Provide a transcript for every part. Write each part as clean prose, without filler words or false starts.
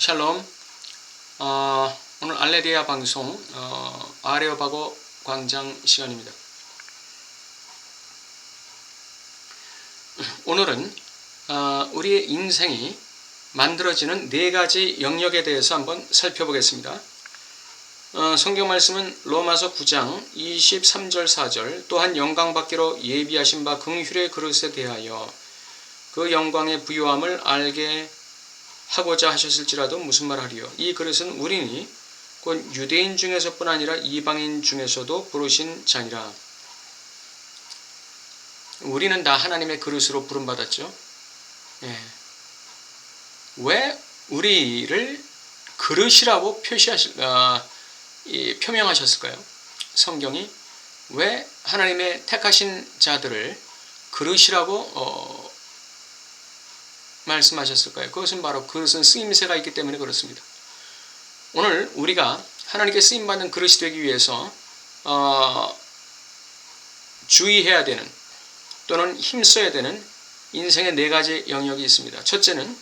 샬롬. 오늘 알레리아 방송 아레오바고 광장 시간입니다. 오늘은 우리의 인생이 만들어지는 네 가지 영역에 대해서 한번 살펴보겠습니다. 성경 말씀은 로마서 9장 23절 4절 또한 영광받기로 예비하신 바 긍휼의 그릇에 대하여 그 영광의 부요함을 알게 하고자 하셨을지라도 무슨 말하리요. 이 그릇은 우리니 곧 유대인 중에서뿐 아니라 이방인 중에서도 부르신 자니라. 우리는 다 하나님의 그릇으로 부름받았죠. 왜 우리를 그릇이라고 표명하셨을까요? 성경이 왜 하나님의 택하신 자들을 그릇이라고 말씀하셨을까요? 그것은 바로 그릇은 쓰임새가 있기 때문에 그렇습니다. 오늘 우리가 하나님께 쓰임받는 그릇이 되기 위해서 주의해야 되는 또는 힘써야 되는 인생의 네 가지 영역이 있습니다. 첫째는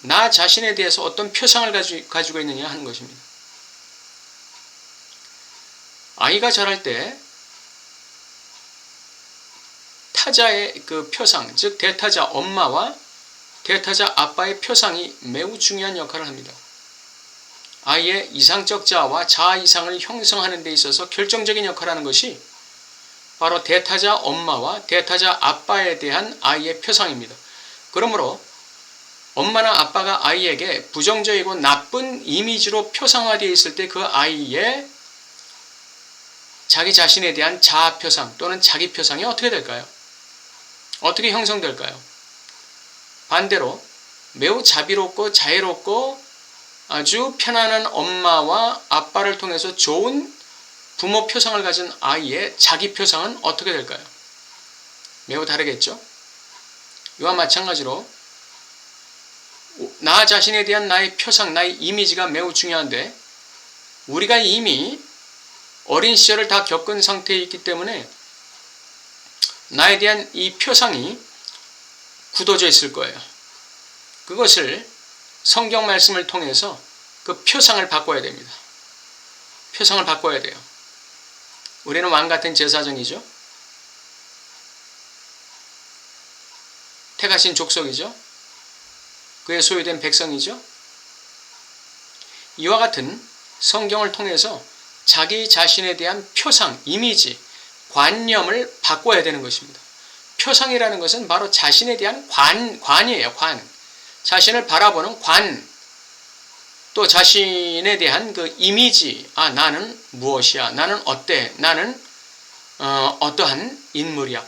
나 자신에 대해서 어떤 표상을 가지고 있느냐 하는 것입니다. 아이가 자랄 때 타자의 그 표상, 즉 대타자 엄마와 대타자 아빠의 표상이 매우 중요한 역할을 합니다. 아이의 이상적 자아와 자아 이상을 형성하는 데 있어서 결정적인 역할을 하는 것이 바로 대타자 엄마와 대타자 아빠에 대한 아이의 표상입니다. 그러므로 엄마나 아빠가 아이에게 부정적이고 나쁜 이미지로 표상화되어 있을 때 그 아이의 자기 자신에 대한 자아 표상 또는 자기 표상이 어떻게 될까요? 어떻게 형성될까요? 반대로 매우 자비롭고 자애롭고 아주 편안한 엄마와 아빠를 통해서 좋은 부모 표상을 가진 아이의 자기 표상은 어떻게 될까요? 매우 다르겠죠? 이와 마찬가지로 나 자신에 대한 나의 표상, 나의 이미지가 매우 중요한데 우리가 이미 어린 시절을 다 겪은 상태에 있기 때문에 나에 대한 이 표상이 굳어져 있을 거예요. 그것을 성경 말씀을 통해서 그 표상을 바꿔야 됩니다. 표상을 바꿔야 돼요. 우리는 왕 같은 제사장이죠. 택하신 족속이죠. 그의 소유된 백성이죠. 이와 같은 성경을 통해서 자기 자신에 대한 표상, 이미지, 관념을 바꿔야 되는 것입니다. 표상이라는 것은 바로 자신에 대한 관이에요. 관. 자신을 바라보는 관. 또 자신에 대한 그 이미지. 나는 무엇이야? 나는 어때? 나는 어떠한 인물이야?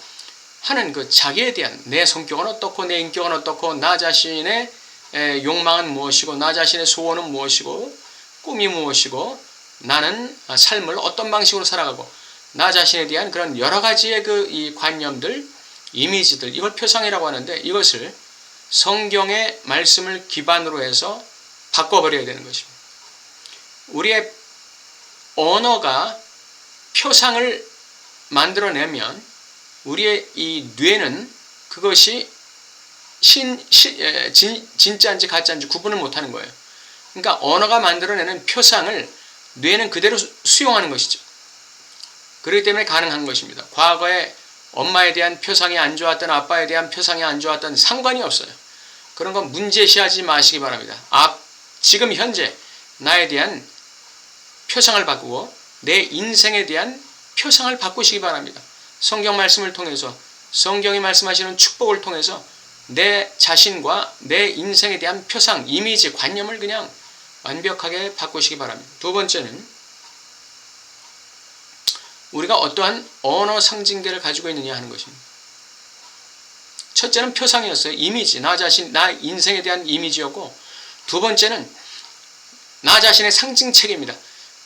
하는 그 자기에 대한 내 성격은 어떻고 내 인격은 어떻고 나 자신의 욕망은 무엇이고 나 자신의 소원은 무엇이고 꿈이 무엇이고 나는 삶을 어떤 방식으로 살아가고 나 자신에 대한 그런 여러 가지의 이 관념들, 이미지들, 이걸 표상이라고 하는데 이것을 성경의 말씀을 기반으로 해서 바꿔버려야 되는 것입니다. 우리의 언어가 표상을 만들어내면 우리의 이 뇌는 그것이 진짜인지 가짜인지 구분을 못하는 거예요. 그러니까 언어가 만들어내는 표상을 뇌는 그대로 수용하는 것이죠. 그렇기 때문에 가능한 것입니다. 과거에 엄마에 대한 표상이 안 좋았던 아빠에 대한 표상이 안 좋았던 상관이 없어요. 그런 건 문제시하지 마시기 바랍니다. 지금 현재 나에 대한 표상을 바꾸고 내 인생에 대한 표상을 바꾸시기 바랍니다. 성경 말씀을 통해서 성경이 말씀하시는 축복을 통해서 내 자신과 내 인생에 대한 표상, 이미지, 관념을 그냥 완벽하게 바꾸시기 바랍니다. 두 번째는 우리가 어떠한 언어 상징계를 가지고 있느냐 하는 것입니다. 첫째는 표상이었어요. 이미지, 나 자신, 나 인생에 대한 이미지였고 두 번째는 나 자신의 상징체계입니다.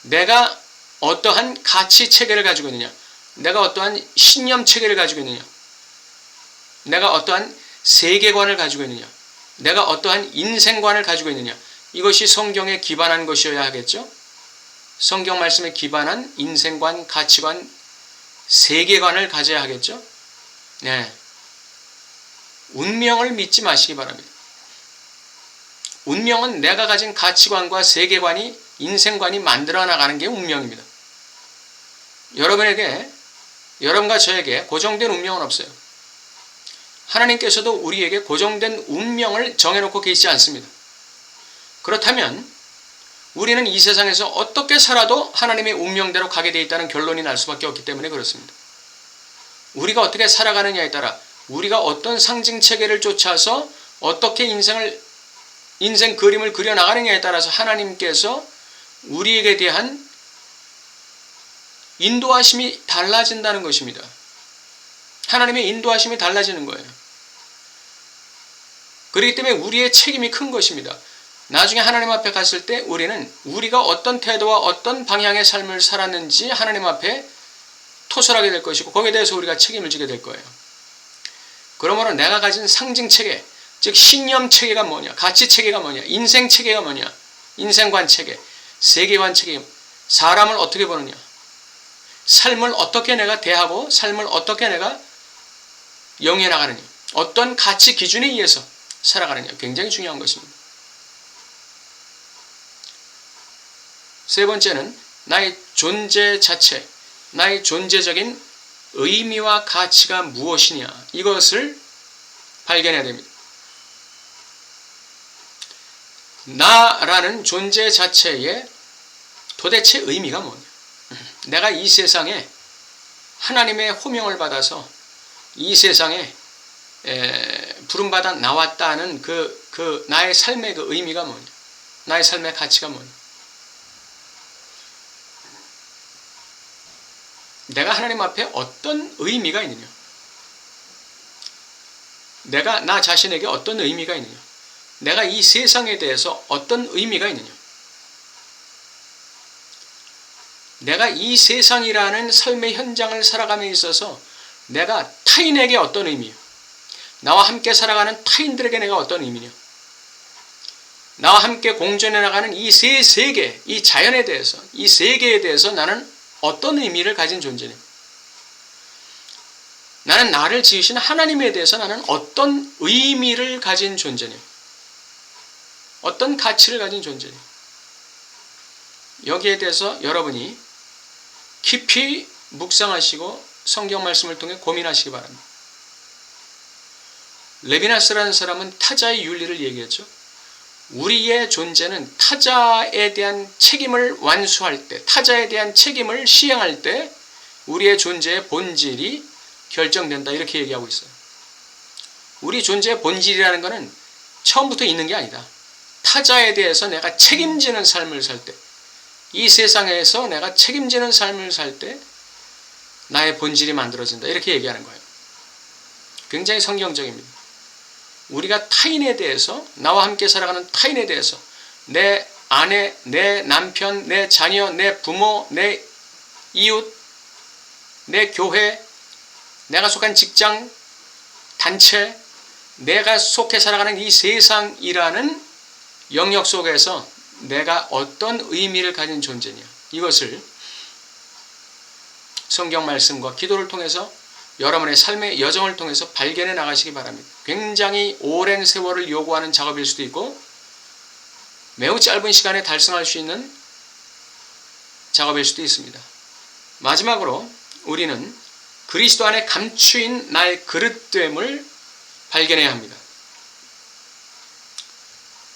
내가 어떠한 가치체계를 가지고 있느냐, 내가 어떠한 신념체계를 가지고 있느냐, 내가 어떠한 세계관을 가지고 있느냐, 내가 어떠한 인생관을 가지고 있느냐, 이것이 성경에 기반한 것이어야 하겠죠. 성경 말씀에 기반한 인생관, 가치관, 세계관을 가져야 하겠죠. 운명을 믿지 마시기 바랍니다. 운명은 내가 가진 가치관과 세계관이, 인생관이 만들어 나가는 게 운명입니다. 여러분과 저에게 고정된 운명은 없어요. 하나님께서도 우리에게 고정된 운명을 정해놓고 계시지 않습니다. 그렇다면 우리는 이 세상에서 어떻게 살아도 하나님의 운명대로 가게 되어 있다는 결론이 날 수밖에 없기 때문에 그렇습니다. 우리가 어떻게 살아가느냐에 따라, 우리가 어떤 상징체계를 쫓아서 어떻게 인생 그림을 그려나가느냐에 따라서 하나님께서 우리에게 대한 인도하심이 달라진다는 것입니다. 하나님의 인도하심이 달라지는 거예요. 그렇기 때문에 우리의 책임이 큰 것입니다. 나중에 하나님 앞에 갔을 때 우리는 우리가 어떤 태도와 어떤 방향의 삶을 살았는지 하나님 앞에 토설하게 될 것이고, 거기에 대해서 우리가 책임을 지게 될 거예요. 그러므로 내가 가진 상징체계, 즉 신념체계가 뭐냐, 가치체계가 뭐냐, 인생체계가 뭐냐, 인생관체계, 세계관체계, 사람을 어떻게 보느냐, 삶을 어떻게 내가 대하고 삶을 어떻게 내가 영위해 나가느냐, 어떤 가치 기준에 의해서 살아가느냐, 굉장히 중요한 것입니다. 세 번째는 나의 존재 자체, 나의 존재적인 의미와 가치가 무엇이냐, 이것을 발견해야 됩니다. 나라는 존재 자체의 도대체 의미가 뭐냐, 내가 이 세상에 하나님의 호명을 받아서 이 세상에 부름받아 나왔다는 그 나의 삶의 그 의미가 뭐냐, 나의 삶의 가치가 뭐냐, 내가 하나님 앞에 어떤 의미가 있느냐, 내가 나 자신에게 어떤 의미가 있느냐, 내가 이 세상에 대해서 어떤 의미가 있느냐, 내가 이 세상이라는 삶의 현장을 살아감에 있어서 내가 타인에게 어떤 의미요, 나와 함께 살아가는 타인들에게 내가 어떤 의미냐, 나와 함께 공존해 나가는 이 세 세계, 이 자연에 대해서, 이 세계에 대해서 나는 어떤 의미를 가진 존재냐, 나는 나를 지으신 하나님에 대해서 나는 어떤 의미를 가진 존재냐, 어떤 가치를 가진 존재냐, 여기에 대해서 여러분이 깊이 묵상하시고 성경 말씀을 통해 고민하시기 바랍니다. 레비나스라는 사람은 타자의 윤리를 얘기했죠. 우리의 존재는 타자에 대한 책임을 완수할 때, 타자에 대한 책임을 시행할 때 우리의 존재의 본질이 결정된다, 이렇게 얘기하고 있어요. 우리 존재의 본질이라는 것은 처음부터 있는 게 아니다. 타자에 대해서 내가 책임지는 삶을 살 때, 이 세상에서 내가 책임지는 삶을 살 때 나의 본질이 만들어진다, 이렇게 얘기하는 거예요. 굉장히 성경적입니다. 우리가 타인에 대해서, 나와 함께 살아가는 타인에 대해서, 내 아내, 내 남편, 내 자녀, 내 부모, 내 이웃, 내 교회, 내가 속한 직장, 단체, 내가 속해 살아가는 이 세상이라는 영역 속에서 내가 어떤 의미를 가진 존재냐, 이것을 성경 말씀과 기도를 통해서, 여러분의 삶의 여정을 통해서 발견해 나가시기 바랍니다. 굉장히 오랜 세월을 요구하는 작업일 수도 있고 매우 짧은 시간에 달성할 수 있는 작업일 수도 있습니다. 마지막으로 우리는 그리스도 안에 감추인 나의 그릇됨을 발견해야 합니다.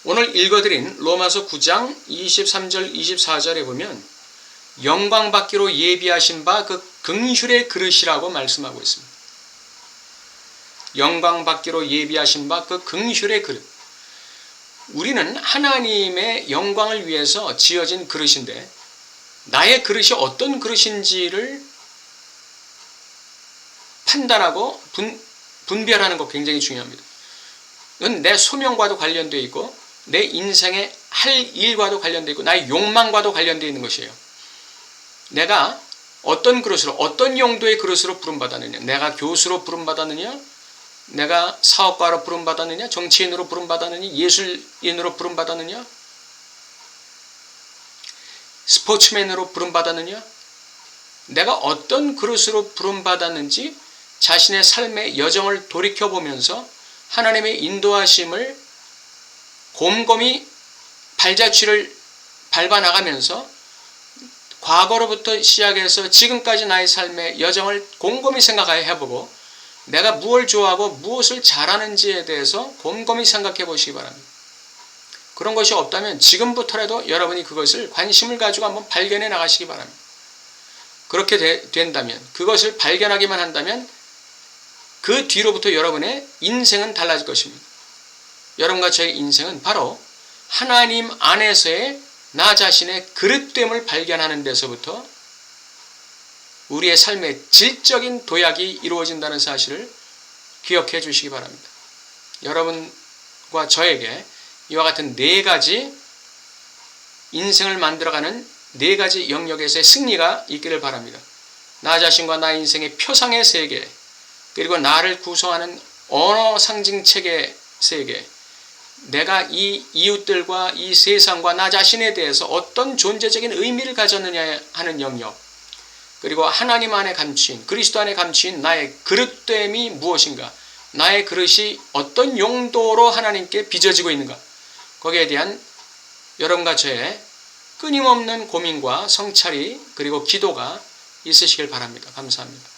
오늘 읽어드린 로마서 9장 23절 24절에 보면 영광 받기로 예비하신 바 그 긍휼의 그릇이라고 말씀하고 있습니다. 영광 받기로 예비하신 바 그 긍휼의 그릇. 우리는 하나님의 영광을 위해서 지어진 그릇인데 나의 그릇이 어떤 그릇인지를 판단하고 분별하는 것 굉장히 중요합니다. 이건 내 소명과도 관련되어 있고 내 인생의 할 일과도 관련되어 있고 나의 욕망과도 관련되어 있는 것이에요. 내가 어떤 그릇으로, 어떤 용도의 그릇으로 부름받았느냐, 내가 교수로 부름받았느냐, 내가 사업가로 부름받았느냐, 정치인으로 부름받았느냐, 예술인으로 부름받았느냐, 스포츠맨으로 부름받았느냐, 내가 어떤 그릇으로 부름받았는지 자신의 삶의 여정을 돌이켜보면서 하나님의 인도하심을 곰곰이 발자취를 밟아 나가면서 과거로부터 시작해서 지금까지 나의 삶의 여정을 곰곰이 생각하여 해보고 내가 무엇을 좋아하고 무엇을 잘하는지에 대해서 곰곰이 생각해 보시기 바랍니다. 그런 것이 없다면 지금부터라도 여러분이 그것을 관심을 가지고 한번 발견해 나가시기 바랍니다. 그렇게 된다면, 그것을 발견하기만 한다면 그 뒤로부터 여러분의 인생은 달라질 것입니다. 여러분과 저의 인생은 바로 하나님 안에서의 나 자신의 그릇됨을 발견하는 데서부터 우리의 삶의 질적인 도약이 이루어진다는 사실을 기억해 주시기 바랍니다. 여러분과 저에게 이와 같은 네 가지 인생을 만들어가는 네 가지 영역에서의 승리가 있기를 바랍니다. 나 자신과 나 인생의 표상의 세계, 그리고 나를 구성하는 언어 상징책의 세계, 내가 이 이웃들과 이 세상과 나 자신에 대해서 어떤 존재적인 의미를 가졌느냐 하는 영역, 그리고 하나님 안에 감추인, 그리스도 안에 감추인 나의 그릇됨이 무엇인가, 나의 그릇이 어떤 용도로 하나님께 빚어지고 있는가, 거기에 대한 여러분과 저의 끊임없는 고민과 성찰이 그리고 기도가 있으시길 바랍니다. 감사합니다.